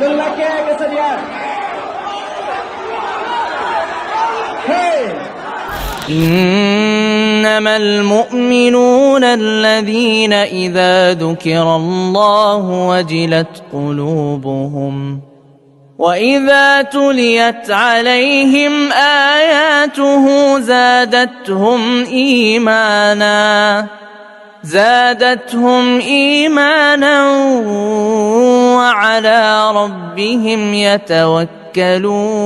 Lelaki kesediaan. Hey. إنما المؤمنون الذين إذا ذكر الله وجلت قلوبهم وإذا تليت عليهم آياته زادتهم إيمانا وعلى ربهم يتوكلون.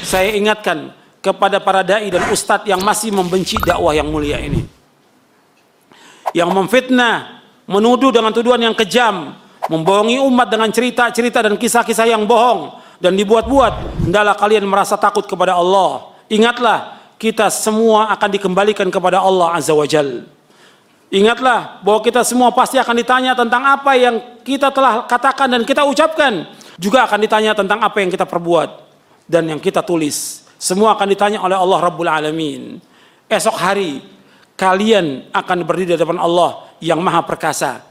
Saya ingatkan kepada para dai dan ustadz yang masih membenci dakwah yang mulia ini, yang memfitnah, menuduh dengan tuduhan yang kejam, membohongi umat dengan cerita-cerita dan kisah-kisah yang bohong dan dibuat-buat. Hendaklah kalian merasa takut kepada Allah. Ingatlah, kita semua akan dikembalikan kepada Allah Azza wa Jal. Ingatlah bahwa kita semua pasti akan ditanya tentang apa yang kita telah katakan dan kita ucapkan. Juga akan ditanya tentang apa yang kita perbuat dan yang kita tulis. Semua akan ditanya oleh Allah Rabbul Alamin. Esok hari kalian akan berdiri di depan Allah yang Maha Perkasa.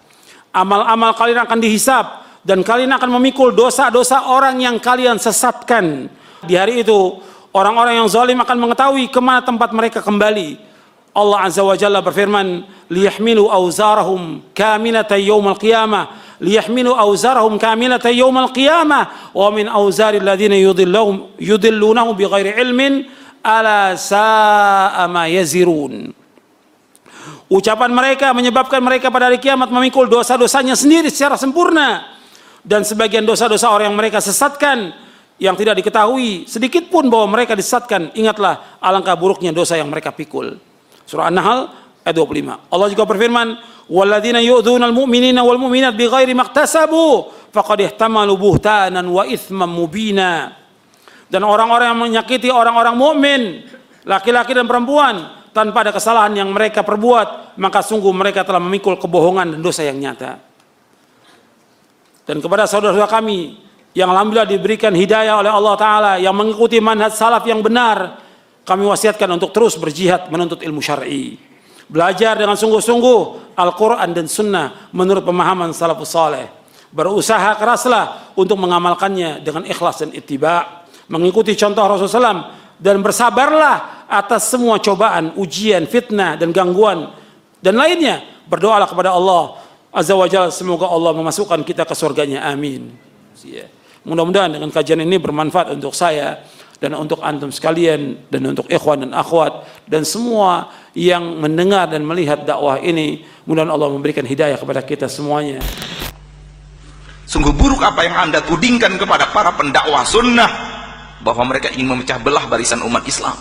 Amal-amal kalian akan dihisab dan kalian akan memikul dosa-dosa orang yang kalian sesatkan. Di hari itu orang-orang yang zalim akan mengetahui kemana tempat mereka kembali. Allah Azza wa Jalla berfirman, liyahmilu awzarahum kamilatan yawmal qiyamah, liyahmilu awzarahum kamilatan yawmal qiyamah wa min awzaril ladzina yudillunahu bighairi ilmin ala sa'a ma yazirun. Ucapan mereka menyebabkan mereka pada hari kiamat memikul dosa-dosanya sendiri secara sempurna, dan sebagian dosa-dosa orang yang mereka sesatkan yang tidak diketahui sedikit pun bahwa mereka disesatkan. Ingatlah alangkah buruknya dosa yang mereka pikul. Surah An-Nahl ayat 25. Allah juga berfirman, walladzina yu'dzunal mu'minina wal mu'minat bighairi maktasabu faqad ihtamalu buhtanan wa itsman mubina. Dan orang-orang yang menyakiti orang-orang mukmin, laki-laki dan perempuan, tanpa ada kesalahan yang mereka perbuat, maka sungguh mereka telah memikul kebohongan dan dosa yang nyata. Dan kepada saudara-saudara kami yang alhamdulillah diberikan hidayah oleh Allah Ta'ala, yang mengikuti manhaj salaf yang benar, kami wasiatkan untuk terus berjihad menuntut ilmu syar'i. Belajar dengan sungguh-sungguh Al-Quran dan Sunnah menurut pemahaman salafus saleh. Berusaha keraslah untuk mengamalkannya dengan ikhlas dan ittiba', mengikuti contoh Rasulullah SAW, dan bersabarlah atas semua cobaan, ujian, fitnah, dan gangguan dan lainnya. Berdoalah kepada Allah Azza wa Jalla, semoga Allah memasukkan kita ke surganya, amin. Mudah-mudahan dengan kajian ini bermanfaat untuk saya dan untuk antum sekalian, dan untuk ikhwan dan akhwat dan semua yang mendengar dan melihat dakwah ini. Mudah-mudahan Allah memberikan hidayah kepada kita semuanya. Sungguh buruk apa yang Anda tudingkan kepada para pendakwah sunnah, bahwa mereka ingin memecah belah barisan umat Islam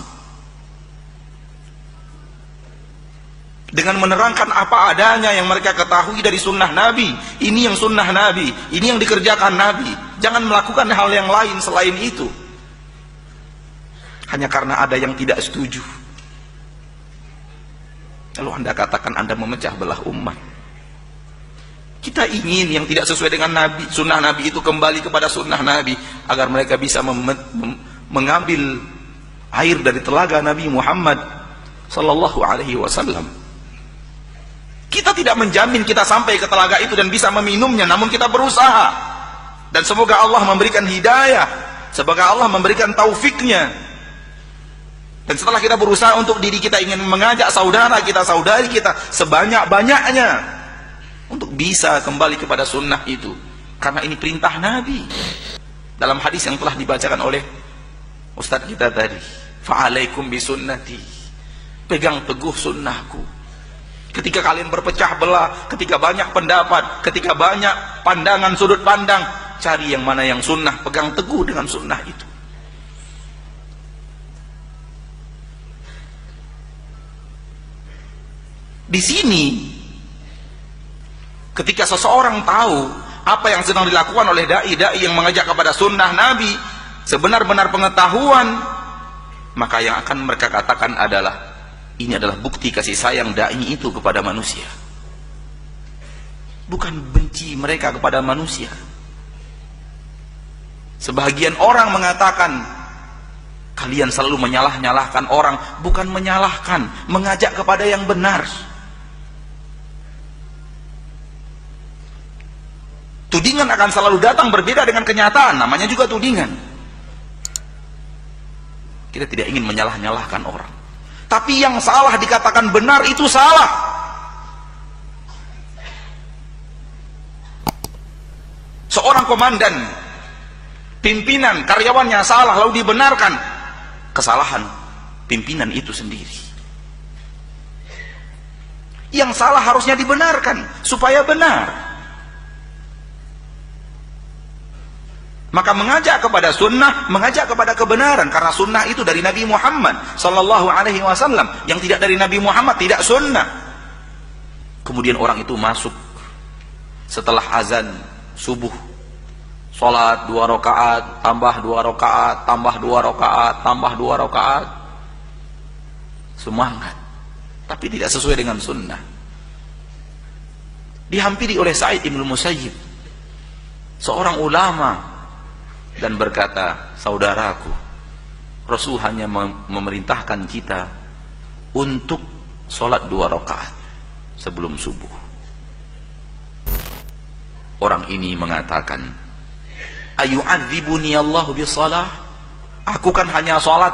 dengan menerangkan apa adanya yang mereka ketahui dari sunnah Nabi. Ini yang sunnah Nabi, ini yang dikerjakan Nabi. Jangan melakukan hal yang lain selain itu hanya karena ada yang tidak setuju. Lalu Anda katakan Anda memecah belah umat. Kita ingin yang tidak sesuai dengan Nabi, sunnah Nabi itu kembali kepada sunnah Nabi, agar mereka bisa mengambil air dari telaga Nabi Muhammad sallallahu alaihi wasallam. Kita tidak menjamin kita sampai ke telaga itu dan bisa meminumnya, namun kita berusaha, dan semoga Allah memberikan hidayah, semoga Allah memberikan taufiknya. Dan setelah kita berusaha untuk diri kita, ingin mengajak saudara kita, saudari kita sebanyak-banyaknya untuk bisa kembali kepada sunnah itu, karena ini perintah Nabi dalam hadis yang telah dibacakan oleh Ustadz kita tadi. Fa'alaikum bisunnati, pegang teguh sunnahku. Ketika kalian berpecah belah, ketika banyak pendapat, ketika banyak pandangan, sudut pandang, cari yang mana yang sunnah, pegang teguh dengan sunnah itu. Di sini, ketika seseorang tahu apa yang sedang dilakukan oleh dai-dai yang mengajak kepada sunnah Nabi, sebenar-benar pengetahuan, maka yang akan mereka katakan adalah, ini adalah bukti kasih sayang dai itu kepada manusia, bukan benci mereka kepada manusia. Sebagian orang mengatakan, kalian selalu menyalah-nyalahkan orang. Bukan menyalahkan, mengajak kepada yang benar. Tudingan akan selalu datang berbeda dengan kenyataan, namanya juga tudingan. Kita tidak ingin menyalah-nyalahkan orang, tapi yang salah dikatakan benar itu salah. Seorang komandan, pimpinan, karyawannya salah lalu dibenarkan, kesalahan pimpinan itu sendiri. Yang salah harusnya dibenarkan supaya benar. Maka mengajak kepada sunnah, mengajak kepada kebenaran, karena sunnah itu dari Nabi Muhammad sallallahu alaihi wasallam. Yang tidak dari Nabi Muhammad tidak sunnah. Kemudian orang itu masuk setelah azan subuh, sholat 2 rakaat, tambah 2 rakaat, tambah 2 rakaat, tambah 2 rakaat. Semangat, tapi tidak sesuai dengan sunnah. Dihampiri oleh Sa'id ibn Musayyib, seorang ulama, dan berkata, saudaraku, Rasul hanya memerintahkan kita untuk sholat 2 rakaat sebelum subuh. Orang ini mengatakan, ayu'adzibuni Allahu bisalah? Aku kan hanya sholat,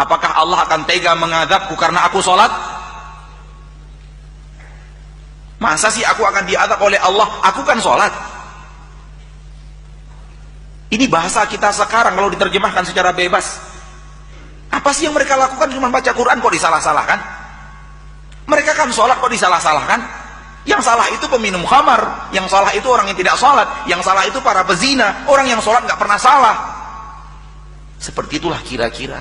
apakah Allah akan tega mengadabku karena aku sholat? Masa sih aku akan diadab oleh Allah? Aku kan sholat. Ini bahasa kita sekarang kalau diterjemahkan secara bebas. Apa sih yang mereka lakukan? Cuma baca Quran kok disalah-salahkan? Mereka kan sholat kok disalah-salahkan? Yang salah itu peminum khamar, yang salah itu orang yang tidak sholat, yang salah itu para pezina, orang yang sholat nggak pernah salah. Seperti itulah kira-kira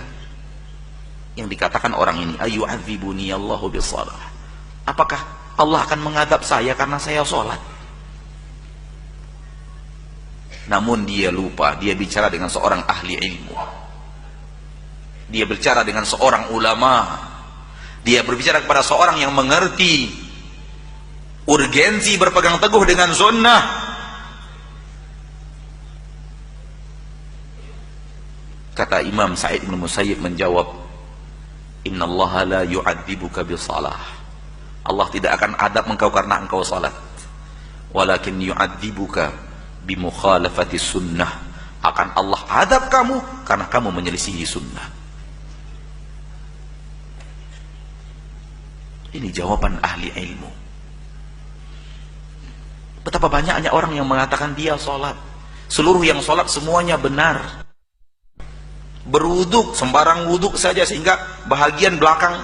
yang dikatakan orang ini, ayu'adzibuni Allahu bisalah. Apakah Allah akan mengadab saya karena saya sholat? Namun dia lupa, dia bicara dengan seorang ahli ilmu, dia bicara dengan seorang ulama, dia berbicara kepada seorang yang mengerti urgensi berpegang teguh dengan sunnah. Kata Imam Sa'id bin Musayyib menjawab, innallaha la yu'adzibuka bisalah. Allah tidak akan adab engkau karena engkau salat, walakin yu'adzibuka bimukhalafati sunnah. Akan Allah adab kamu karena kamu menyelisihi sunnah. Ini jawaban ahli ilmu. Betapa banyaknya orang yang mengatakan dia sholat, seluruh yang sholat semuanya benar, berwuduk sembarang wuduk saja, sehingga bahagian belakang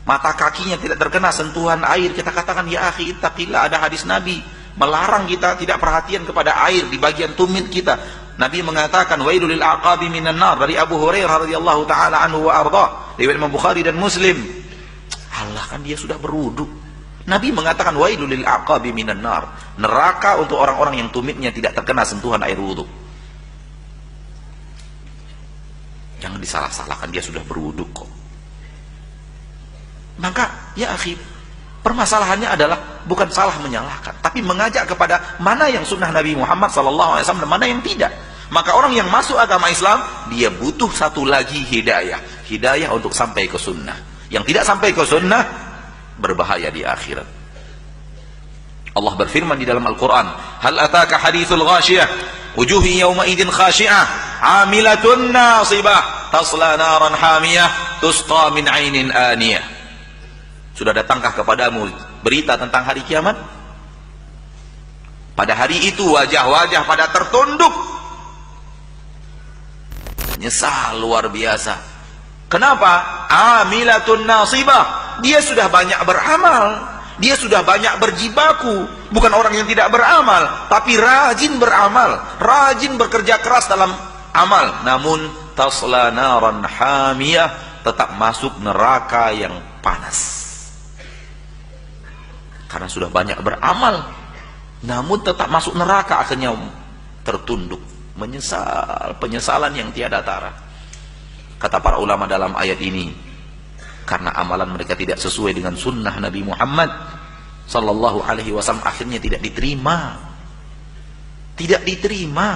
mata kakinya tidak terkena sentuhan air. Kita katakan, ya akhi ittaqillah, ada hadis Nabi melarang kita tidak perhatian kepada air di bagian tumit kita. Nabi mengatakan, wailul lil aqabi minan nar, dari Abu Hurairah radhiyallahu taala anhu wa arda, riwayat Imam Bukhari dan Muslim. Allah, kan dia sudah berwuduk. Nabi mengatakan wailul lil aqabi minan nar, neraka untuk orang-orang yang tumitnya tidak terkena sentuhan air wuduk. Jangan disalah-salahkan, dia sudah berwuduk kok. Maka ya akhi, permasalahannya adalah bukan salah menyalahkan, tapi mengajak kepada mana yang sunnah Nabi Muhammad SAW dan mana yang tidak. Maka orang yang masuk agama Islam, dia butuh satu lagi hidayah, hidayah untuk sampai ke sunnah. Yang tidak sampai ke sunnah berbahaya di akhirat. Allah berfirman di dalam Al-Quran, hal ataka hadithul ghashiyah, wujuhi yawma idin khashi'ah, amilatun nasibah, tasla naran hamiyah, tusqa min ainin aniyah. Sudah datangkah kepadamu berita tentang hari kiamat? Pada hari itu wajah-wajah pada tertunduk, nyesal luar biasa. Kenapa? Amilatun nasibah, dia sudah banyak beramal, dia sudah banyak berjibaku. Bukan orang yang tidak beramal, tapi rajin beramal, rajin bekerja keras dalam amal. Namun tasla naran hamiyah, tetap masuk neraka yang panas. Karena sudah banyak beramal, namun tetap masuk neraka, akhirnya tertunduk, menyesal, penyesalan yang tiada tara. Kata para ulama dalam ayat ini, karena amalan mereka tidak sesuai dengan sunnah Nabi Muhammad sallallahu alaihi wasallam, akhirnya tidak diterima. Tidak diterima.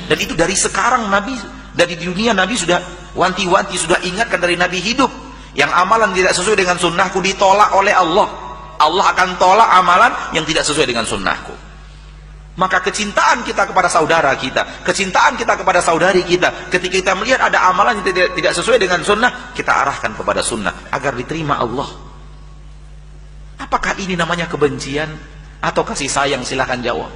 Dan itu dari sekarang Nabi, dari dunia Nabi sudah wanti-wanti, sudah ingatkan dari Nabi hidup. Yang amalan tidak sesuai dengan sunnahku ditolak oleh Allah. Allah akan tolak amalan yang tidak sesuai dengan sunnahku. Maka kecintaan kita kepada saudara kita, kecintaan kita kepada saudari kita, ketika kita melihat ada amalan yang tidak sesuai dengan sunnah, kita arahkan kepada sunnah agar diterima Allah. Apakah ini namanya kebencian atau kasih sayang? Silahkan jawab.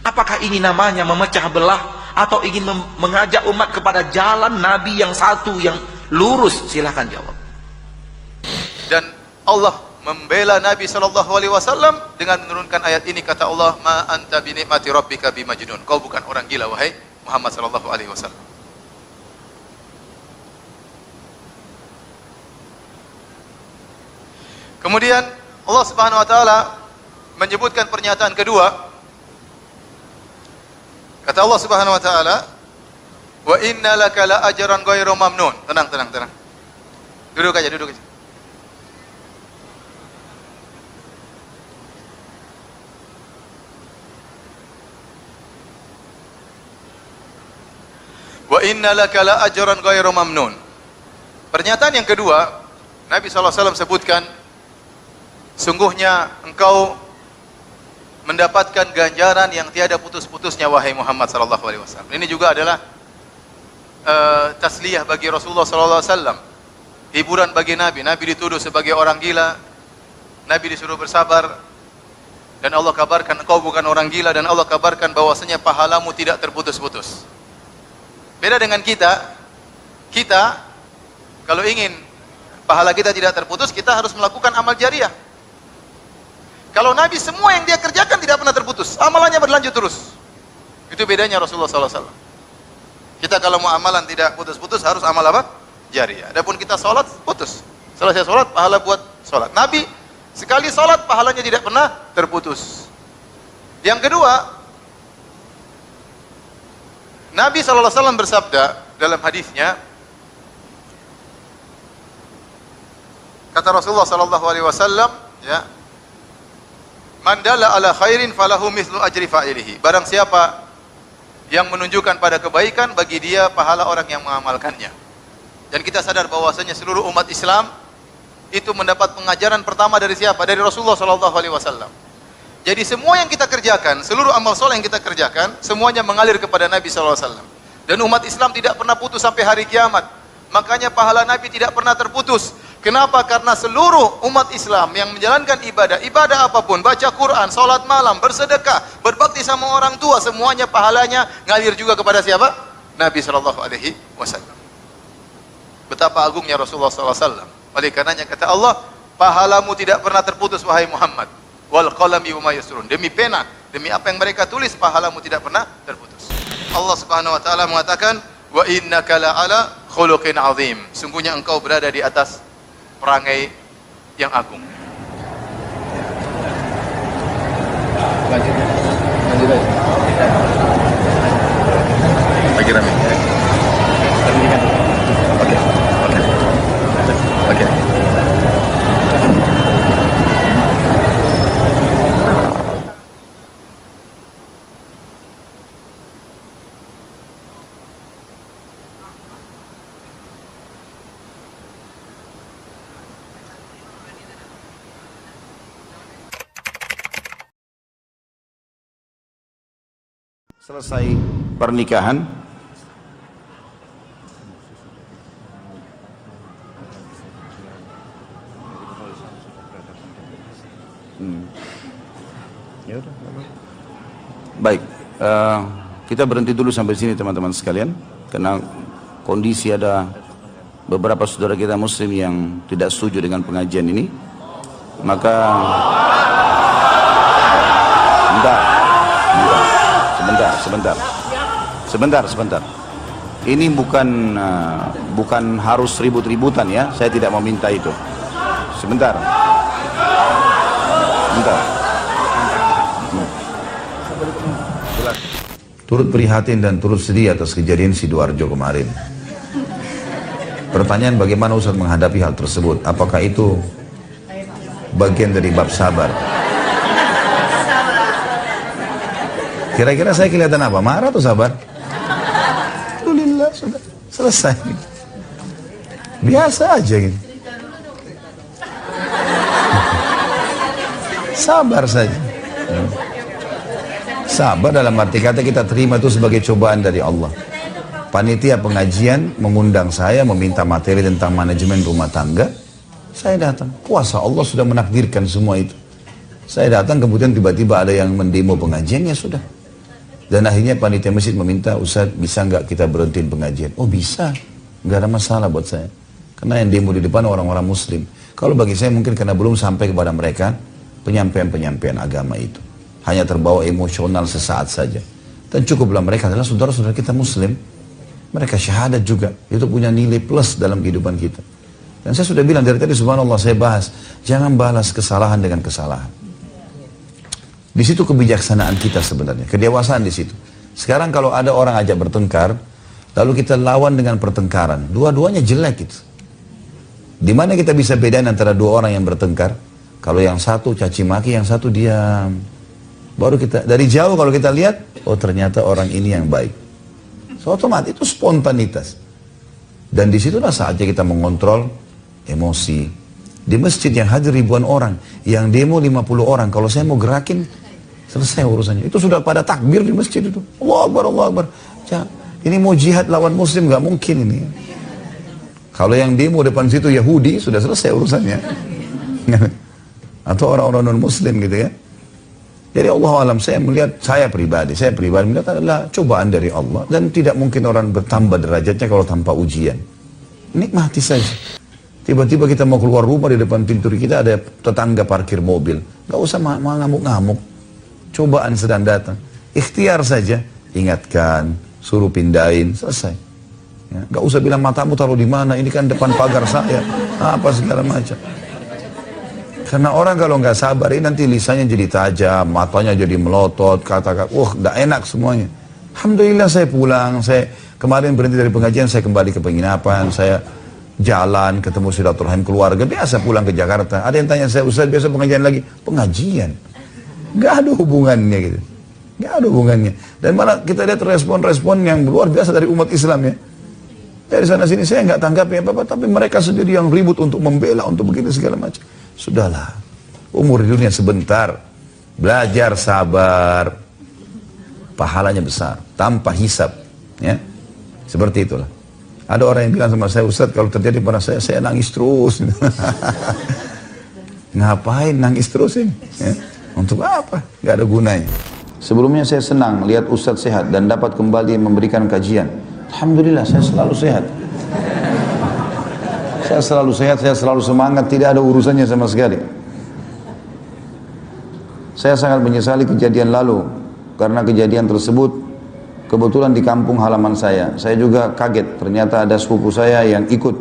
Apakah ini namanya memecah belah atau ingin mengajak umat kepada jalan Nabi yang satu, yang lurus? Silahkan jawab. Dan Allah membela Nabi SAW dengan menurunkan ayat ini. Kata Allah, ma anta bi ni'mati rabbika bi majnun. Kau bukan orang gila wahai Muhammad SAW. Kemudian Allah Subhanahu wa taala menyebutkan pernyataan kedua. Kata Allah Subhanahu wa taala, wa inna laka la ajran ghairu mamnun. Tenang. Duduk aja. Wa inna laka la ajran ghairu mamnun. Pernyataan yang kedua, Nabi SAW sebutkan, sungguhnya engkau mendapatkan ganjaran yang tiada putus-putusnya wahai Muhammad SAW. Ini juga adalah tasliyah bagi Rasulullah SAW, hiburan bagi Nabi. Nabi dituduh sebagai orang gila, Nabi disuruh bersabar, dan Allah kabarkan engkau bukan orang gila, dan Allah kabarkan bahwasanya pahalamu tidak terputus-putus. Beda dengan kita kalau ingin pahala kita tidak terputus, kita harus melakukan amal jariah. Kalau Nabi semua yang dia kerjakan tidak pernah terputus, amalannya berlanjut terus. Itu bedanya Rasulullah SAW. Kita kalau mau amalan tidak putus-putus harus amal apa? Jariah. Adapun kita sholat putus. Selesai sholat, pahala buat sholat. Nabi sekali sholat pahalanya tidak pernah terputus. Yang kedua, Nabi SAW bersabda dalam hadisnya, kata Rasulullah SAW, ya, man dalla ala khairin falahu mithlu ajri fa'ilihi. Barang siapa yang menunjukkan pada kebaikan, bagi dia pahala orang yang mengamalkannya. Dan kita sadar bahwasanya seluruh umat Islam itu mendapat pengajaran pertama dari siapa? Dari Rasulullah SAW. Jadi semua yang kita kerjakan, seluruh amal soleh yang kita kerjakan, semuanya mengalir kepada Nabi SAW. Dan umat Islam tidak pernah putus sampai hari kiamat. Makanya pahala Nabi tidak pernah terputus. Kenapa? Karena seluruh umat Islam yang menjalankan ibadah apapun, baca Quran, sholat malam, bersedekah, berbakti sama orang tua, semuanya pahalanya ngalir juga kepada siapa? Nabi SAW. Betapa agungnya Rasulullah SAW. Oleh karenanya kata Allah, pahalamu tidak pernah terputus wahai Muhammad. Wal qalami wa ma yasrun. Demi pena, demi apa yang mereka tulis, pahalamu tidak pernah terputus. Allah Subhanahu wa taala mengatakan, wa innaka la'ala khuluqin azim. Sungguhnya engkau berada di atas perangai yang agung. Lanjut aja. Lagi rame. Oke. Selesai pernikahan, baik, kita berhenti dulu sampai sini teman-teman sekalian, karena kondisi ada beberapa saudara kita muslim yang tidak setuju dengan pengajian ini. Maka sebentar. Ini bukan harus ribut-ributan ya. Saya tidak meminta itu. Sebentar. Turut prihatin dan turut sedih atas kejadian Sidoarjo kemarin. Pertanyaan, bagaimana Ustaz menghadapi hal tersebut? Apakah itu bagian dari bab sabar? Kira-kira saya kelihatan apa? Marah atau sabar? Alhamdulillah, sudah selesai. Biasa aja gitu. Sabar saja. Sabar dalam arti kata kita terima itu sebagai cobaan dari Allah. Panitia pengajian mengundang saya, meminta materi tentang manajemen rumah tangga. Saya datang. Kuasa Allah sudah menakdirkan semua itu. Saya datang, kemudian tiba-tiba ada yang mendemo pengajian, ya sudah. Dan akhirnya panitia masjid meminta, Ustaz bisa nggak kita berhentiin pengajian? Oh bisa, nggak ada masalah buat saya. Karena yang demo di depan orang-orang muslim. Kalau bagi saya mungkin karena belum sampai kepada mereka penyampaian-penyampaian agama itu. Hanya terbawa emosional sesaat saja. Dan cukuplah mereka adalah saudara-saudara kita muslim. Mereka syahadat juga. Itu punya nilai plus dalam kehidupan kita. Dan saya sudah bilang dari tadi, subhanallah, saya bahas. Jangan balas kesalahan dengan kesalahan. Di situ kebijaksanaan kita sebenarnya. Kedewasaan di situ. Sekarang kalau ada orang ajak bertengkar, lalu kita lawan dengan pertengkaran. Dua-duanya jelek itu. Di mana kita bisa bedain antara dua orang yang bertengkar? Kalau yang satu caci maki, yang satu diam. Baru kita, dari jauh kalau kita lihat, oh ternyata orang ini yang baik. So otomatis itu spontanitas. Dan disitulah saatnya kita mengontrol emosi. Di masjid yang hadir ribuan orang, yang demo 50 orang, kalau saya mau gerakin, selesai urusannya. Itu sudah pada takbir di masjid itu. Allah Akbar, Allah Akbar. Ya, ini mau jihad lawan muslim, nggak mungkin ini. Kalau yang demo depan situ Yahudi, sudah selesai urusannya. Atau orang-orang non-muslim gitu ya. Jadi Allah alam, saya pribadi melihat adalah cobaan dari Allah. Dan tidak mungkin orang bertambah derajatnya kalau tanpa ujian. Nikmati saja. Tiba-tiba kita mau keluar rumah, di depan pintu kita ada tetangga parkir mobil. Gak usah ngamuk-ngamuk. Cobaan sedang datang. Ikhtiar saja. Ingatkan, suruh pindahin, selesai. Ya, gak usah bilang matamu taruh di mana, ini kan depan pagar saya. Apa segala macam. Karena orang kalau nggak sabar ini nanti lisannya jadi tajam, matanya jadi melotot, kata-kata, nggak enak semuanya. Alhamdulillah saya pulang, saya kemarin berhenti dari pengajian, saya kembali ke penginapan, saya jalan, ketemu silaturahim keluarga, biasa pulang ke Jakarta. Ada yang tanya saya, Ustaz biasa pengajian lagi? Pengajian. Nggak ada hubungannya gitu. Nggak ada hubungannya. Dan malah kita lihat respon-respon yang luar biasa dari umat Islam ya. Dari sana sini saya nggak tanggapi apa-apa, tapi mereka sendiri yang ribut untuk membela, untuk begitu segala macam. Sudahlah, umur hidupnya sebentar, belajar sabar, pahalanya besar, tanpa hisab, ya, seperti itulah. Ada orang yang bilang sama saya, Ustaz kalau terjadi pada saya nangis terus. Ngapain nangis terus ini? Ya? Untuk apa? Gak ada gunanya. Sebelumnya saya senang lihat Ustaz sehat dan dapat kembali memberikan kajian. Alhamdulillah saya selalu sehat. Saya selalu sehat, saya selalu semangat, tidak ada urusannya sama sekali. Saya sangat menyesali kejadian lalu, karena kejadian tersebut kebetulan di kampung halaman saya. Saya juga kaget, ternyata ada sepupu saya yang ikut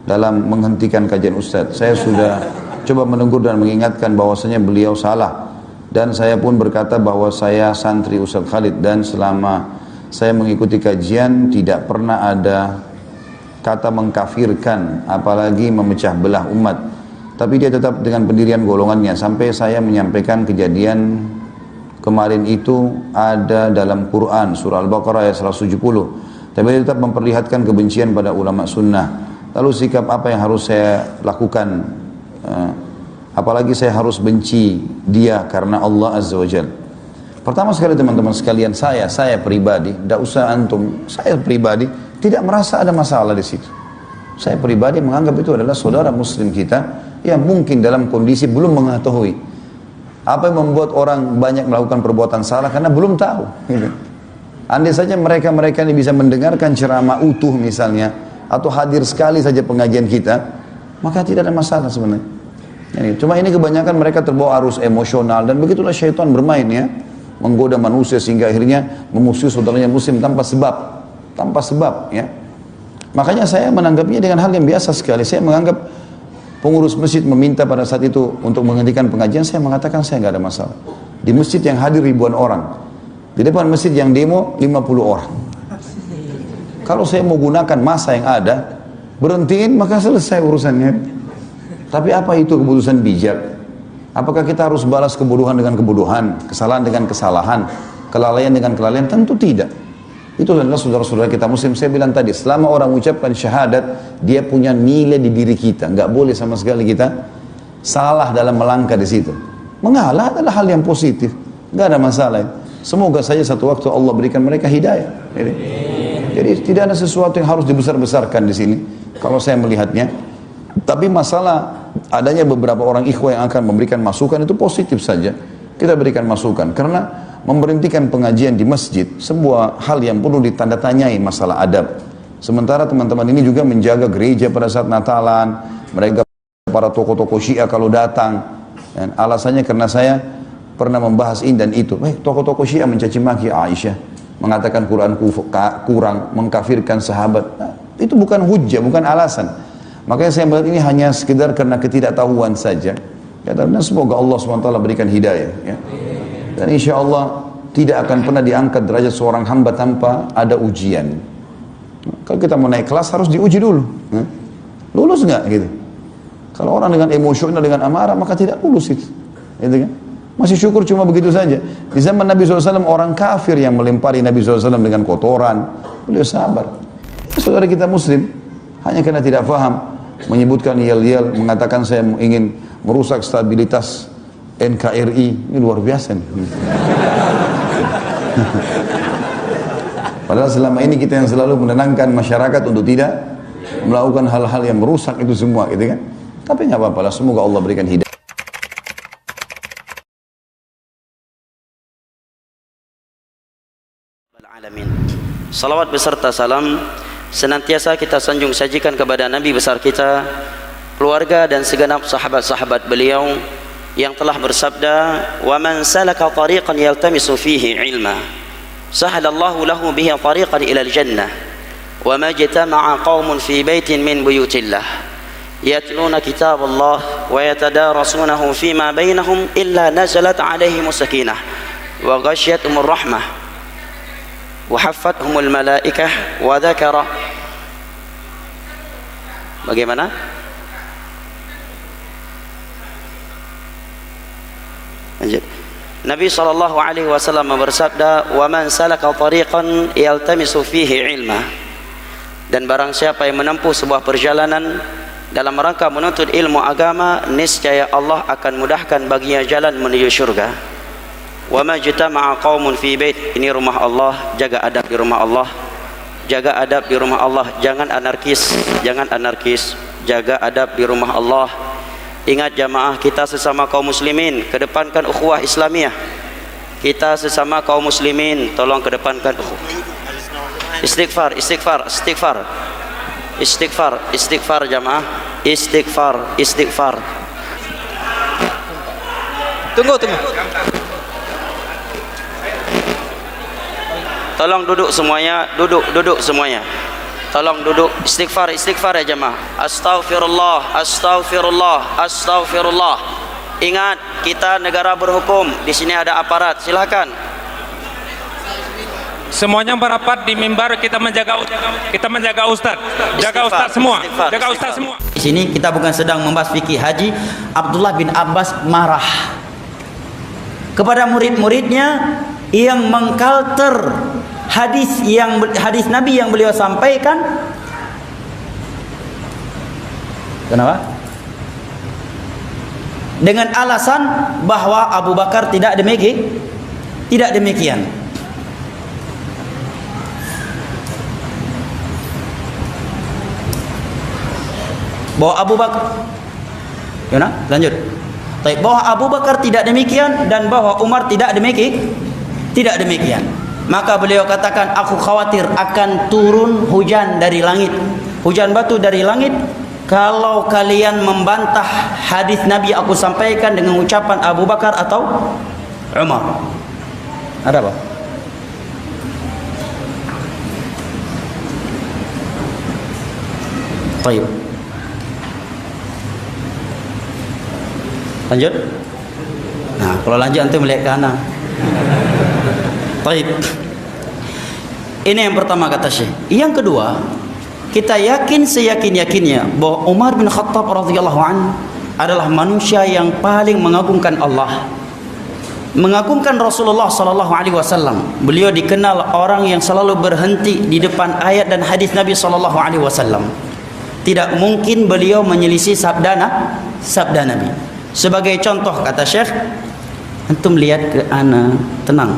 dalam menghentikan kajian Ustadz. Saya sudah coba menegur dan mengingatkan bahwasanya beliau salah. Dan saya pun berkata bahwa saya santri Ustadz Khalid, dan selama saya mengikuti kajian tidak pernah ada kata mengkafirkan, apalagi memecah belah umat. Tapi dia tetap dengan pendirian golongannya, sampai saya menyampaikan kejadian kemarin itu ada dalam Quran, surah Al-Baqarah ayat 170. Tapi dia tetap memperlihatkan kebencian pada ulama sunnah. Lalu sikap apa yang harus saya lakukan? Apalagi saya harus benci dia karena Allah Azza wa Jalla. Pertama sekali teman-teman sekalian, saya pribadi, tidak usah antum, saya pribadi tidak merasa ada masalah di situ. Saya pribadi menganggap itu adalah saudara muslim kita yang mungkin dalam kondisi belum mengetahui apa yang membuat orang banyak melakukan perbuatan salah karena belum tahu. Gitu. Andai saja mereka ini bisa mendengarkan ceramah utuh misalnya, atau hadir sekali saja pengajian kita, maka tidak ada masalah sebenarnya. Cuma ini kebanyakan mereka terbawa arus emosional, dan begitulah syaitan bermain ya, menggoda manusia sehingga akhirnya memusuhi saudaranya muslim tanpa sebab ya. Makanya saya menanggapinya dengan hal yang biasa sekali. Saya menganggap pengurus masjid meminta pada saat itu untuk menghentikan pengajian, saya mengatakan saya nggak ada masalah. Di masjid yang hadir ribuan orang, di depan masjid yang demo 50 orang. Kalau saya mau gunakan masa yang ada, berhentiin maka selesai urusannya. Tapi apa itu keputusan bijak? Apakah kita harus balas kebodohan dengan kebodohan, kesalahan dengan kesalahan, kelalaian dengan kelalaian? Tentu tidak. Itu adalah saudara-saudara kita muslim. Saya bilang tadi, selama orang mengucapkan syahadat, dia punya nilai di diri kita. Nggak boleh sama sekali kita salah dalam melangkah di situ. Mengalah adalah hal yang positif, nggak ada masalah. Semoga saja satu waktu Allah berikan mereka hidayah. Jadi tidak ada sesuatu yang harus dibesar-besarkan di sini kalau saya melihatnya. Tapi masalah adanya beberapa orang ikhwah yang akan memberikan masukan itu positif saja. Kita berikan masukan karena memberhentikan pengajian di masjid sebuah hal yang perlu ditanda tanyai masalah adab. Sementara teman-teman ini juga menjaga gereja pada saat Natalan, mereka para tokoh-tokoh Syiah kalau datang. Dan alasannya karena saya pernah membahas ini dan itu. Tokoh-tokoh Syiah mencaci maki Aisyah, mengatakan Quran kurang, mengkafirkan sahabat. Nah, itu bukan hujjah, bukan alasan. Makanya saya melihat ini hanya sekedar karena ketidaktahuan saja. Dan semoga Allah SWT berikan hidayah. Ya. Dan insya Allah tidak akan pernah diangkat derajat seorang hamba tanpa ada ujian. Kalau kita mau naik kelas harus diuji dulu. Lulus nggak gitu? Kalau orang dengan emosional, dengan amarah, maka tidak lulus itu. Gitu kan? Masih syukur cuma begitu saja. Di zaman Nabi SAW, orang kafir yang melempari Nabi SAW dengan kotoran, beliau sabar. Saudara kita muslim, hanya karena tidak faham, menyebutkan yel-yel, mengatakan saya ingin merusak stabilitas NKRI, ini luar biasa nih. Padahal selama ini kita yang selalu menenangkan masyarakat untuk tidak melakukan hal-hal yang merusak itu semua, gitu kan? Tapi nggak apa-apa lah, semoga Allah berikan hidayah. Salawat beserta salam senantiasa kita sanjung sajikan kepada Nabi besar kita, keluarga dan segenap sahabat-sahabat beliau yang telah bersabda, "Wa man salaka tariqan yaltamisu fihi ilma, sahalallahu lahu bihi tariqan ila al-jannah, wa ma jatama'a qaumun fi baitin min buyutillah." yatluna kitab Allah wa yatadarasunahu fima bainahum illa nazalat alaihim sakinah wa ghashyatumur rahmah wa haffathumul malaikah wa dzakara. Bagaimana? Lanjut. Nabi SAW bersabda, "Wa man salaka tariqan yaltamisu fihi ilma." Dan barang siapa yang menempuh sebuah perjalanan dalam rangka menuntut ilmu agama, niscaya Allah akan mudahkan baginya jalan menuju surga. Wa ma jatama'a qaumun fi bait, ini rumah Allah, jaga adab di rumah Allah. Jaga adab di rumah Allah, jangan anarkis, jangan anarkis. Jaga adab di rumah Allah. Ingat jamaah, kita sesama kaum muslimin, kedepankan ukhuwah Islamiyah. Kita sesama kaum muslimin, tolong kedepankan istighfar, istighfar, istighfar. Istighfar, istighfar jamaah. Istighfar, istighfar. Tunggu. Tolong duduk semuanya, duduk semuanya. Tolong duduk. Istighfar, istighfar ya jemaah. Astaghfirullah, astaghfirullah, astaghfirullah. Ingat, kita negara berhukum. Di sini ada aparat. Silakan. Semuanya berapat di mimbar, kita menjaga ustaz. Jaga ustaz semua. Jaga ustaz semua. Di sini kita bukan sedang membahas fikih haji. Abdullah bin Abbas marah kepada murid-muridnya yang mengkalter hadis Nabi yang beliau sampaikan. Kenapa? Dengan alasan bahwa Abu Bakar tidak demikian. Bahwa Abu Bakar, lanjut. Bahwa Abu Bakar tidak demikian dan bahwa Umar tidak demikian. Maka beliau katakan, aku khawatir akan turun hujan dari langit, hujan batu dari langit, kalau kalian membantah hadis Nabi aku sampaikan dengan ucapan Abu Bakar atau Umar. Ada apa? Baik. Lanjut. Nah, kalau lanjut nanti melihat ke kanan. Baik. Ini yang pertama kata Syekh. Yang kedua, kita yakin seyakin-yakinnya bahwa Umar bin Khattab radhiyallahu anhu adalah manusia yang paling mengagungkan Allah, mengagungkan Rasulullah sallallahu alaihi wasallam. Beliau dikenal orang yang selalu berhenti di depan ayat dan hadis Nabi sallallahu alaihi wasallam. Tidak mungkin beliau menyelisih sabda Nabi. Sebagai contoh kata Syekh, Antum lihat ke ana, tenang.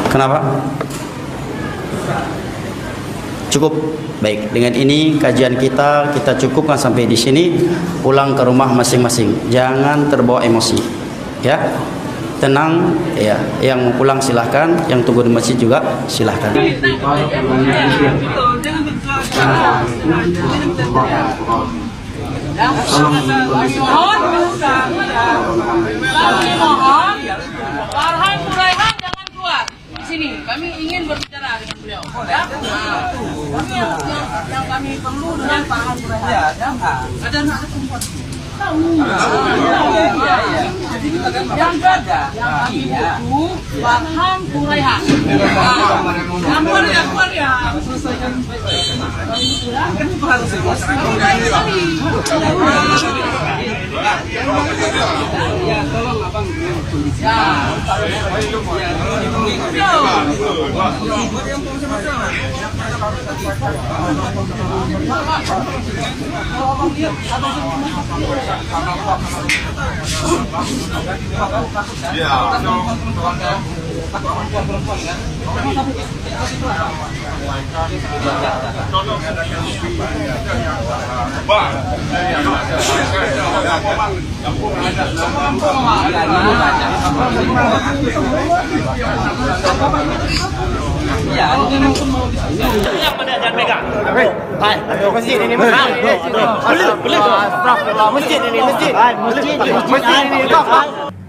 Kenapa? Cukup. Baik, dengan ini kajian kita cukupkan sampai di sini. Pulang ke rumah masing-masing. Jangan terbawa emosi. Ya. Tenang, ya. Yang mau pulang silahkan, yang tunggu di masjid juga silahkan. Farhan Muraihan jangan keluar. Di sini kami ingin berbicara dengan beliau. Ya. Yang kami perlu dengan Farhan Muraihan. Ada anak perempuan. Yang jaga, yang kami butuh Farhan Muraihan. Yang keluar ya. Selesaikan. Kan harus ya, tolong abang kondisi.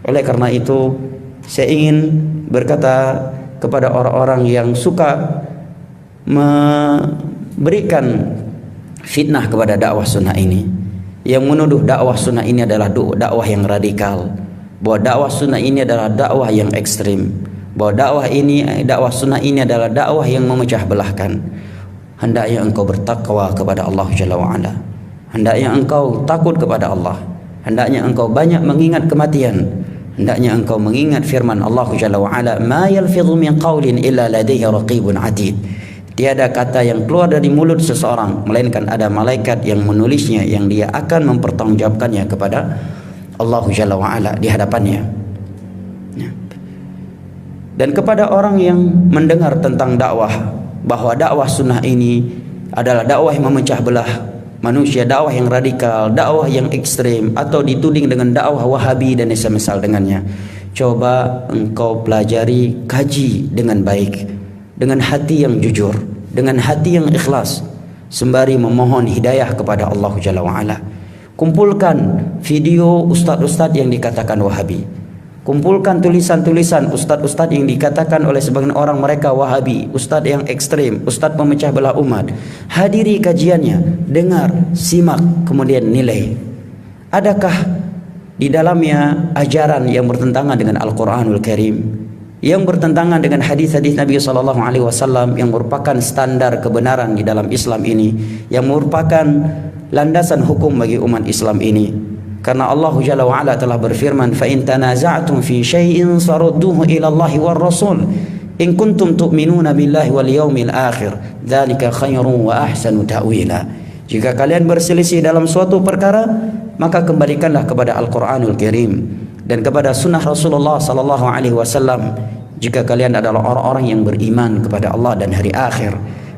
Oleh karena itu, saya ingin berkata kepada orang-orang yang suka memberikan fitnah kepada dakwah sunnah ini, yang menuduh dakwah sunnah ini adalah dakwah yang radikal, bahwa dakwah sunnah ini adalah dakwah yang ekstrim, bahwa dakwah sunnah ini adalah dakwah yang memecah belahkan. Hendaknya engkau bertakwa kepada Allah Jalla wa'ala. Hendaknya engkau takut kepada Allah. Hendaknya engkau banyak mengingat kematian. Hendaknya engkau mengingat firman Allah Jalla wa'ala, ma yalfidhu min qawlin illa ladayhi raqibun atid. Tiada kata yang keluar dari mulut seseorang melainkan ada malaikat yang menulisnya, yang dia akan mempertanggungjawabkannya kepada Allah Jalla wa'ala di hadapannya. Dan kepada orang yang mendengar tentang dakwah, bahwa dakwah sunnah ini adalah dakwah yang memecah belah manusia, dakwah yang radikal, dakwah yang ekstrem, atau dituding dengan dakwah Wahabi dan semisal dengannya, coba engkau pelajari, kaji dengan baik, dengan hati yang jujur, dengan hati yang ikhlas, sembari memohon hidayah kepada Allah Jalla wa'ala. Kumpulkan video ustadz-ustadz yang dikatakan Wahabi, kumpulkan tulisan-tulisan ustadz-ustadz yang dikatakan oleh sebagian orang mereka Wahabi, ustadz yang ekstrem, ustadz pemecah belah umat. Hadiri kajiannya, dengar, simak, kemudian nilai. Adakah di dalamnya ajaran yang bertentangan dengan Al-Quranul Karim, yang bertentangan dengan hadis-hadis Nabi SAW yang merupakan standar kebenaran di dalam Islam ini, yang merupakan landasan hukum bagi umat Islam ini? Karena Allah Jalla wa'ala telah berfirman, fa in tanaza'tum fi syai'in farudduhu ila Allah war Rasul in kuntum tu'minuna billahi wal yaumil akhir dzalika khairun wa ahsanu ta'wila. Jika kalian berselisih dalam suatu perkara, maka kembalikanlah kepada Al-Qur'anul Karim dan kepada sunnah Rasulullah sallallahu alaihi wasallam jika kalian adalah orang-orang yang beriman kepada Allah dan hari akhir.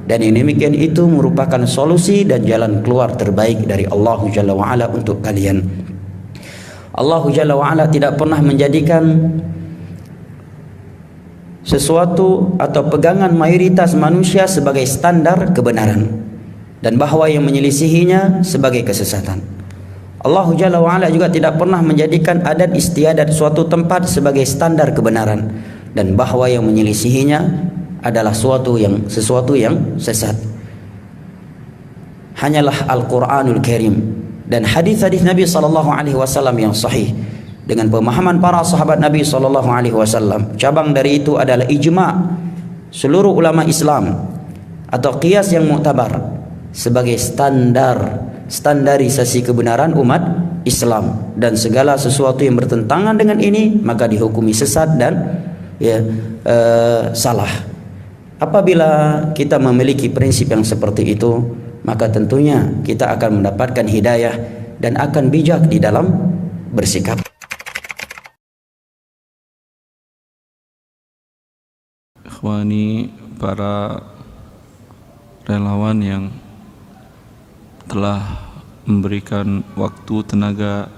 Dan yang demikian itu merupakan solusi dan jalan keluar terbaik dari Allah Jalla wa'ala untuk kalian. Allah Jalla wa'ala tidak pernah menjadikan sesuatu atau pegangan mayoritas manusia sebagai standar kebenaran, dan bahwa yang menyelisihinya sebagai kesesatan. Allah Jalla wa'ala juga tidak pernah menjadikan adat istiadat suatu tempat sebagai standar kebenaran, dan bahwa yang menyelisihinya adalah sesuatu yang sesat. Hanyalah Al-Quranul Karim dan hadis-hadis Nabi SAW yang sahih dengan pemahaman para sahabat Nabi SAW. Cabang dari itu adalah ijma' seluruh ulama Islam atau qiyas yang mu'tabar sebagai standar standarisasi kebenaran umat Islam, dan segala sesuatu yang bertentangan dengan ini maka dihukumi sesat dan salah. Apabila kita memiliki prinsip yang seperti itu, maka tentunya kita akan mendapatkan hidayah dan akan bijak di dalam bersikap. Ikhwani, para relawan yang telah memberikan waktu, tenaga,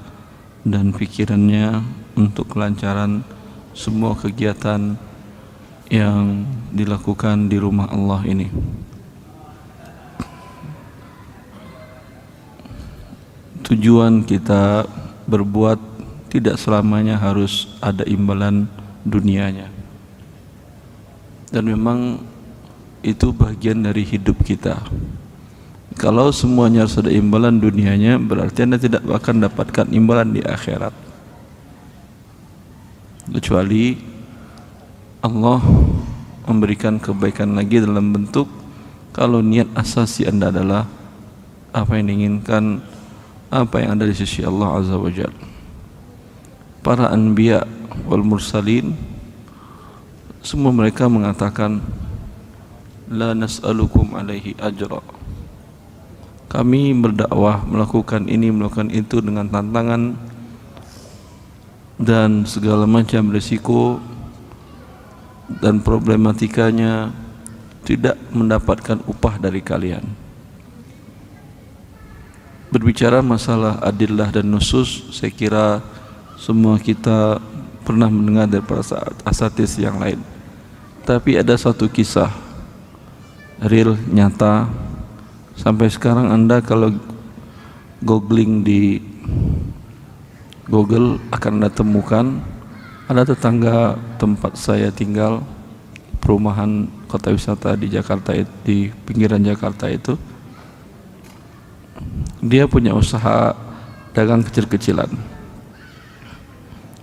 dan pikirannya untuk kelancaran semua kegiatan yang dilakukan di rumah Allah ini. Tujuan kita berbuat tidak selamanya harus ada imbalan dunianya, dan memang itu bagian dari hidup kita. Kalau semuanya harus ada imbalan dunianya, berarti Anda tidak akan dapatkan imbalan di akhirat, kecuali Allah memberikan kebaikan lagi dalam bentuk kalau niat asasi Anda adalah apa yang diinginkan, apa yang ada di sisi Allah Azza wa Jalla. Para anbiya wal mursalin, semua mereka mengatakan la nas'alukum alaihi ajra. Kami berdakwah, melakukan ini, melakukan itu dengan tantangan dan segala macam risiko dan problematikanya, tidak mendapatkan upah dari kalian. Berbicara masalah adillah dan nusus, saya kira semua kita pernah mendengar dari para asatis yang lain. Tapi ada satu kisah real, nyata. Sampai sekarang Anda kalau googling di Google akan Anda temukan, ada tetangga tempat saya tinggal, perumahan kota wisata di Jakarta, di pinggiran Jakarta itu, dia punya usaha dagang kecil-kecilan.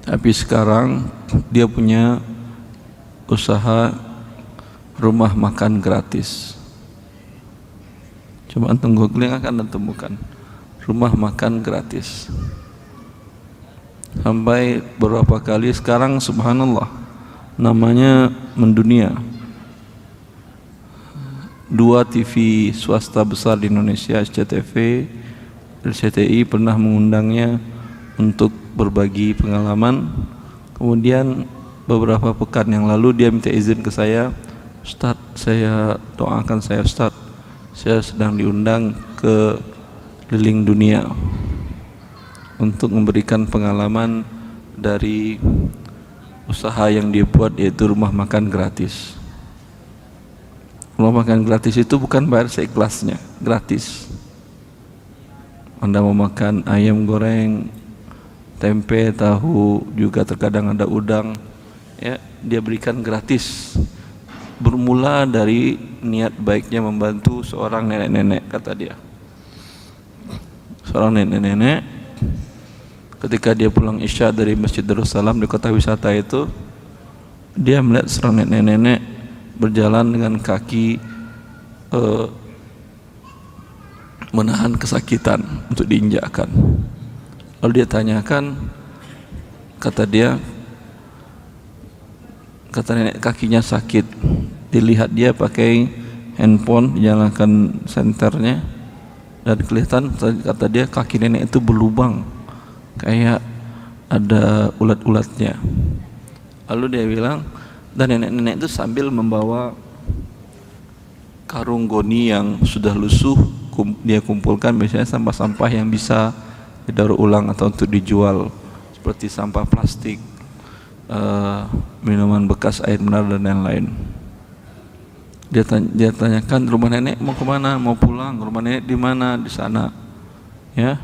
Tapi sekarang dia punya usaha rumah makan gratis. Coba antum googling akan temukan rumah makan gratis. Sampai beberapa kali sekarang, subhanallah, namanya mendunia. 2 TV swasta besar di Indonesia, SCTV, RCTI, pernah mengundangnya untuk berbagi pengalaman. Kemudian beberapa pekan yang lalu dia minta izin ke saya, Ustaz, saya doakan saya, Ustaz, saya sedang diundang ke keliling dunia untuk memberikan pengalaman dari usaha yang dia buat, yaitu rumah makan gratis. Rumah makan gratis itu bukan bayar seikhlasnya, gratis. Anda mau makan ayam goreng, tempe, tahu, juga terkadang ada udang, ya, dia berikan gratis. Bermula dari niat baiknya membantu seorang nenek-nenek, kata dia. Seorang nenek-nenek ketika dia pulang Isya dari Masjid Darussalam di kota wisata itu, dia melihat seorang nenek-nenek berjalan dengan kaki menahan kesakitan untuk diinjakkan. Lalu dia tanyakan, kata nenek kakinya sakit. Dilihat dia pakai handphone, dinyalakan senternya, dan kelihatan, kata dia, kaki nenek itu berlubang kayak ada ulat-ulatnya. Lalu dia bilang, dan nenek-nenek itu sambil membawa karung goni yang sudah lusuh, dia kumpulkan biasanya sampah-sampah yang bisa didaur ulang atau untuk dijual, seperti sampah plastik, minuman bekas, air mineral, dan lain-lain. Dia tanyakan, rumah nenek mau kemana? Mau pulang. Rumah nenek di mana? Di sana. Ya,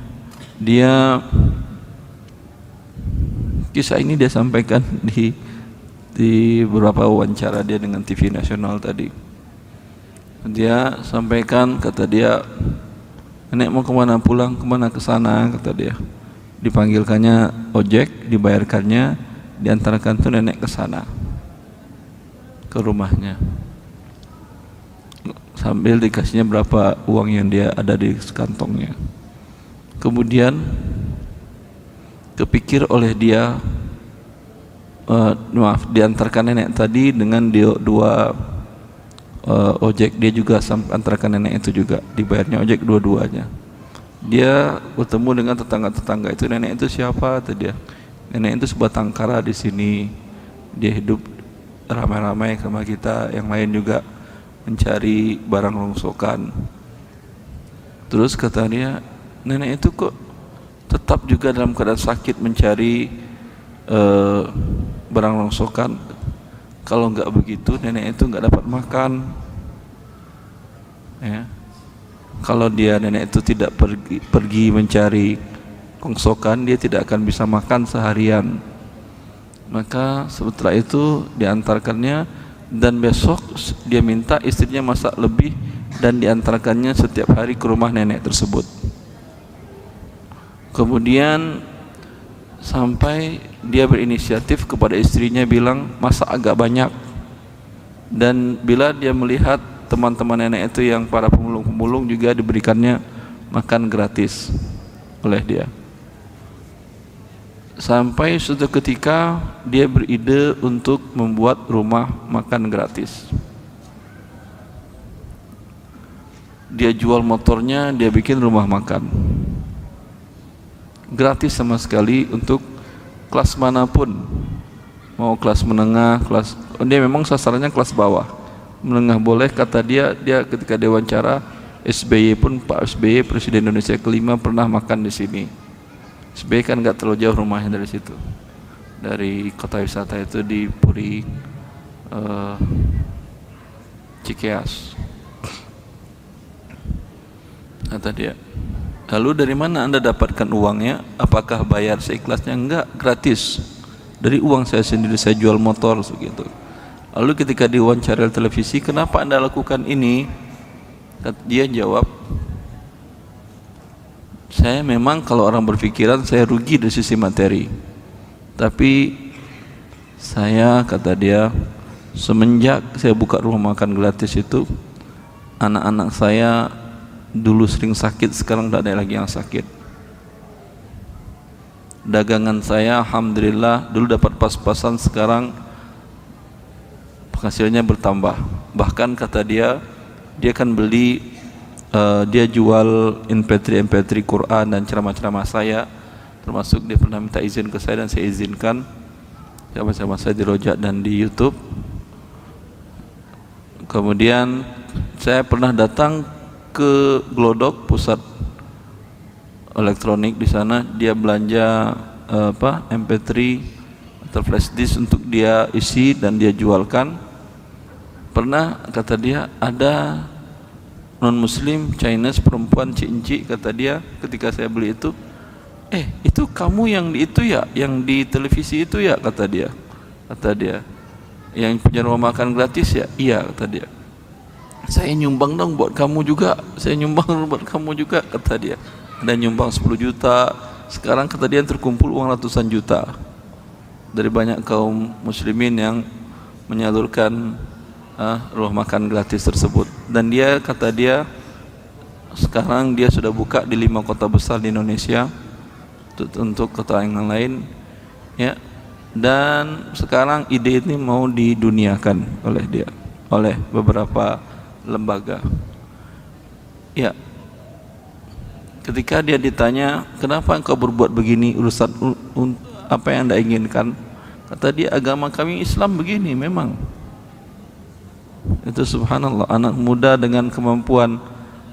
kisah ini dia sampaikan di beberapa wawancara dia dengan TV nasional tadi. Dia sampaikan, kata dia, nenek mau kemana? Pulang. Kemana? Ke sana, kata dia. Dipanggilkannya ojek, dibayarkannya, diantarkan tuh nenek ke sana, ke rumahnya, sambil dikasihnya berapa uang yang dia ada di kantongnya. Kemudian kepikir oleh dia, diantarkan nenek tadi dengan dua ojek. Dia juga antarkan nenek itu juga, dibayarnya ojek dua-duanya. Dia bertemu dengan tetangga-tetangga itu. Nenek itu siapa? Kata dia. Nenek itu sebatang kara di sini. Dia hidup ramai-ramai sama kita. Yang lain juga mencari barang rongsokan. Terus kata dia, nenek itu kok tetap juga dalam keadaan sakit mencari barang rongsokan. Kalau enggak begitu nenek itu enggak dapat makan. Ya. Kalau nenek itu tidak pergi mencari rongsokan, dia tidak akan bisa makan seharian. Maka setelah itu diantarkannya, dan besok dia minta istrinya masak lebih dan diantarkannya setiap hari ke rumah nenek tersebut. Kemudian sampai dia berinisiatif kepada istrinya, bilang masak agak banyak. Dan bila dia melihat teman-teman nenek itu yang para pemulung-pemulung juga diberikannya makan gratis oleh dia. Sampai suatu ketika dia beride untuk membuat rumah makan gratis. Dia jual motornya, dia bikin rumah makan gratis sama sekali untuk kelas manapun, mau kelas menengah, dia memang sasarannya kelas bawah. Menengah boleh, kata dia ketika diwawancara SBY pun, Pak SBY Presiden Indonesia kelima pernah makan di sini. SBY kan nggak terlalu jauh rumahnya dari situ, dari kota wisata itu di Puri Cikeas. Kata dia, lalu dari mana Anda dapatkan uangnya? Apakah bayar seikhlasnya? Enggak, gratis. Dari uang saya sendiri, saya jual motor begitu. Lalu ketika diwawancara televisi, kenapa Anda lakukan ini? Dia jawab, saya memang kalau orang berpikiran saya rugi dari sisi materi, tapi saya, kata dia, semenjak saya buka rumah makan gratis itu, anak-anak saya dulu sering sakit, sekarang tidak ada lagi yang sakit. Dagangan saya alhamdulillah dulu dapat pas-pasan, sekarang penghasilannya bertambah. Bahkan kata dia kan beli, dia jual MP3 Quran dan ceramah-ceramah saya, termasuk dia pernah minta izin ke saya dan saya izinkan ceramah-ceramah saya di Rojak dan di YouTube. Kemudian saya pernah datang ke Glodok, pusat elektronik di sana. Dia belanja MP3 atau flash disk untuk dia isi dan dia jualkan. Pernah, kata dia, ada non muslim Chinese perempuan cincik, kata dia, ketika saya beli itu, itu kamu yang di itu ya, yang di televisi itu ya, kata dia, yang punya rumah makan gratis ya, iya, kata dia. Saya nyumbang dong buat kamu juga, kata dia. Ada nyumbang 10 juta, sekarang kata dia terkumpul uang ratusan juta dari banyak kaum muslimin yang menyalurkan rumah makan gratis tersebut. Dan dia, kata dia, sekarang dia sudah buka di 5 kota besar di Indonesia untuk kota yang lain, ya. Dan sekarang ide ini mau diduniakan oleh dia, oleh beberapa lembaga, ya. Ketika dia ditanya, kenapa engkau berbuat begini, urusan apa yang Anda inginkan? Kata dia, agama kami Islam begini memang. Itu subhanallah, anak muda dengan kemampuan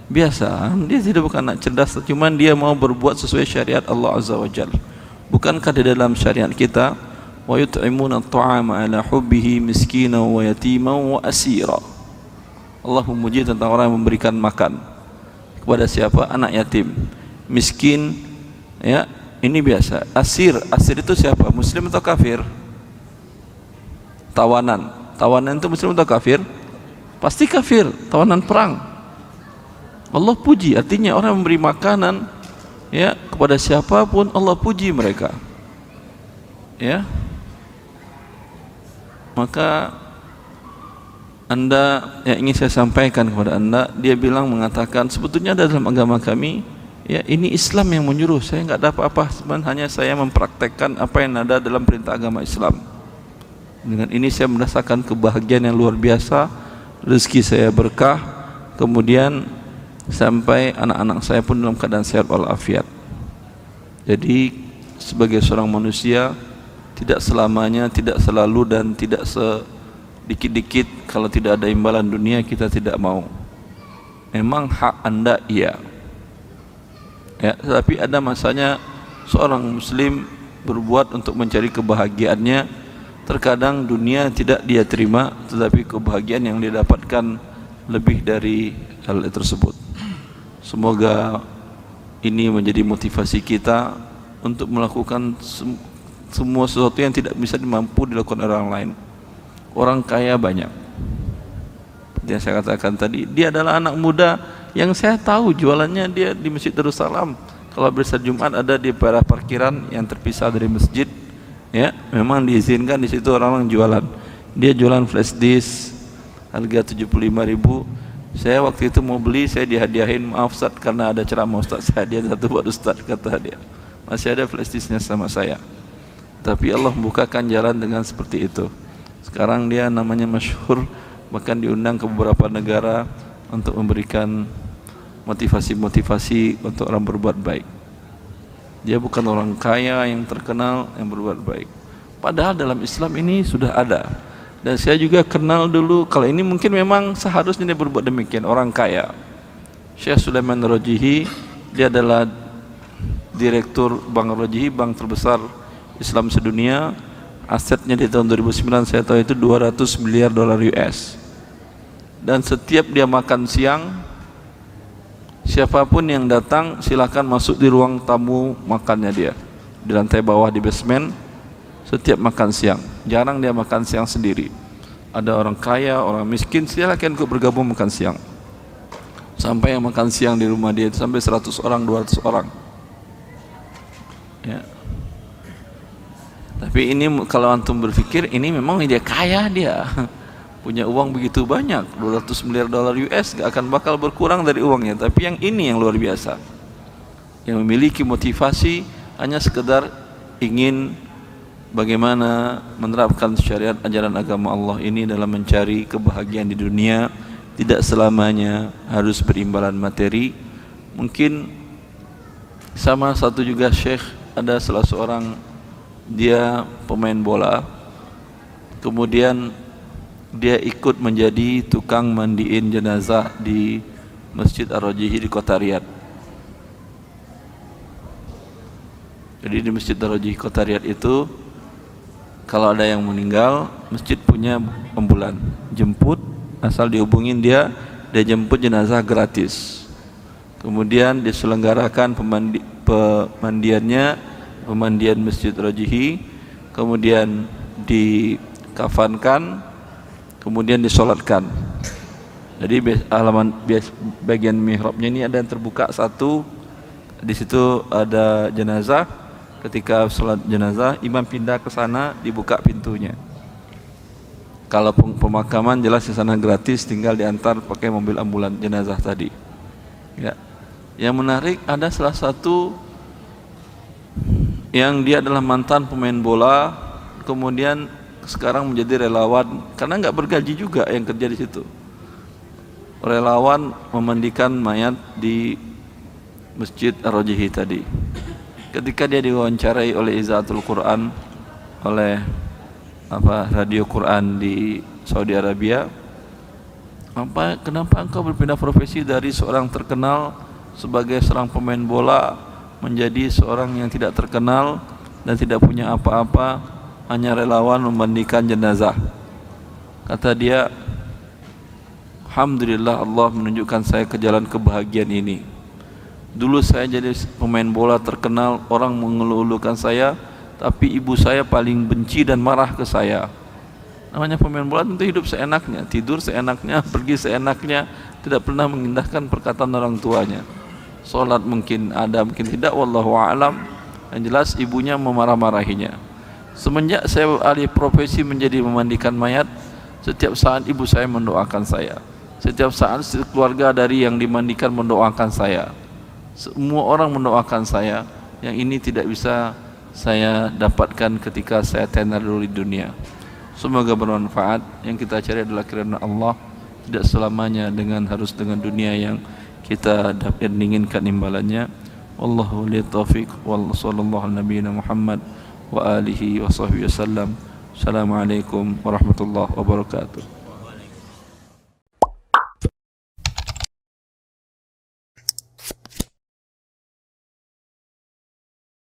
biasa. Dia tidak bukan anak cerdas, cuman dia mau berbuat sesuai syariat Allah Azza wa Jalla. Bukankah di dalam syariat kita, wa yut'imuna at-ta'ama ala hubbihi miskinan wa yatiman wa asira. Allah memuji tentang orang yang memberikan makan kepada siapa? Anak yatim, miskin, ya. Ini biasa. Asir itu siapa? Muslim atau kafir? Tawanan itu muslim atau kafir? Pasti kafir, tawanan perang. Allah puji, artinya orang memberi makanan, ya, kepada siapapun Allah puji mereka, ya. Maka Anda, yang ingin saya sampaikan kepada Anda, dia mengatakan sebetulnya dalam agama kami, Ya, ini Islam yang menyuruh. Saya nggak ada apa-apa, sebenarnya hanya saya mempraktekkan apa yang ada dalam perintah agama Islam. Dengan ini saya merasakan kebahagiaan yang luar biasa, rezeki saya berkah, kemudian sampai anak-anak saya pun dalam keadaan sehat walafiat. Jadi sebagai seorang manusia, tidak selamanya, tidak selalu, dan tidak sedikit-dikit kalau tidak ada imbalan dunia kita tidak mau. Memang hak Anda iya. Ya, tapi ada masanya seorang muslim berbuat untuk mencari kebahagiaannya. Terkadang dunia tidak dia terima, tetapi kebahagiaan yang dia dapatkan lebih dari hal tersebut. Semoga ini menjadi motivasi kita untuk melakukan semua sesuatu yang tidak bisa mampu dilakukan orang lain. Orang kaya banyak. Seperti yang saya katakan tadi, dia adalah anak muda yang saya tahu jualannya dia di Masjid Darussalam. Kalau besar Jumat ada di daerah parkiran yang terpisah dari masjid, ya, memang diizinkan di situ orang-orang jualan. Dia jualan flash disk harga 75.000. Saya waktu itu mau beli, saya dihadiahin, maaf Ustaz karena ada ceramah Ustaz, saya hadiah satu buat Ustaz, kata dia. Masih ada flash disknya sama saya. Tapi Allah membukakan jalan dengan seperti itu. Sekarang dia namanya masyhur, bahkan diundang ke beberapa negara untuk memberikan motivasi-motivasi untuk orang berbuat baik. Dia bukan orang kaya yang terkenal yang berbuat baik. Padahal dalam Islam ini sudah ada. Dan saya juga kenal dulu, kalau ini mungkin memang seharusnya dia berbuat demikian, orang kaya. Syekh Sulaiman Rojihi, dia adalah direktur Bank Rojihi, bank terbesar Islam sedunia. Asetnya di tahun 2009 saya tahu itu 200 miliar dolar US. Dan setiap dia makan siang, siapapun yang datang silakan masuk di ruang tamu makannya dia di lantai bawah di basement. Setiap makan siang, jarang dia makan siang sendiri. Ada orang kaya, orang miskin, silakan ikut bergabung makan siang. Sampai yang makan siang di rumah dia itu sampai 100 orang, 200 orang. Ya. Tapi ini kalau antum berpikir ini memang dia kaya, dia punya uang begitu banyak, 200 miliar dolar US, gak akan bakal berkurang dari uangnya. Tapi yang ini yang luar biasa, yang memiliki motivasi hanya sekedar ingin bagaimana menerapkan syariat ajaran agama Allah ini dalam mencari kebahagiaan di dunia. Tidak selamanya harus berimbalan materi. Mungkin sama satu juga syekh, ada salah seorang, dia pemain bola, kemudian dia ikut menjadi tukang mandiin jenazah di Masjid Ar-Rajihi di Kota Riyadh. Jadi di Masjid Ar-Rajihi Kota Riyadh itu kalau ada yang meninggal, masjid punya ambulan, jemput, asal dihubungin dia jemput jenazah gratis. Kemudian diselenggarakan pemandiannya, pemandian Masjid Ar-Rajihi, kemudian dikafankan, kemudian disolatkan. Jadi halaman bagian mihrabnya ini ada yang terbuka satu, di situ ada jenazah. Ketika sholat jenazah, imam pindah ke sana, dibuka pintunya. Kalau pemakaman jelas di sana gratis, tinggal diantar pakai mobil ambulan jenazah tadi. Ya. Yang menarik ada salah satu yang dia adalah mantan pemain bola, kemudian sekarang menjadi relawan karena nggak bergaji juga yang kerja di situ. Relawan memandikan mayat di Masjid Ar-Rajihi tadi. Ketika dia diwawancarai oleh Izaatul Quran, oleh radio Quran di Saudi Arabia, kenapa engkau berpindah profesi dari seorang terkenal sebagai seorang pemain bola menjadi seorang yang tidak terkenal dan tidak punya apa-apa, hanya relawan memandikan jenazah? Kata dia, alhamdulillah Allah menunjukkan saya ke jalan kebahagiaan ini. Dulu saya jadi pemain bola terkenal, orang mengeluh-elukan saya, tapi ibu saya paling benci dan marah ke saya. Namanya pemain bola tentu hidup seenaknya, tidur seenaknya, pergi seenaknya, tidak pernah mengindahkan perkataan orang tuanya. Salat mungkin ada, mungkin tidak, wallahu a'lam. Yang jelas ibunya memarah-marahinya. Semenjak saya alih profesi menjadi memandikan mayat, setiap saat ibu saya mendoakan saya. Setiap saat keluarga dari yang dimandikan mendoakan saya. Semua orang mendoakan saya, yang ini tidak bisa saya dapatkan ketika saya tenar dulu di dunia. Semoga bermanfaat. Yang kita cari adalah kirana Allah, tidak selamanya harus dengan dunia yang kita dapat inginkan imbalannya. Wallahu li taufiq wal sallallahu ala nabiyina Muhammad wa alihi wa sahbihi wasallam. Assalamualaikum warahmatullahi wabarakatuh.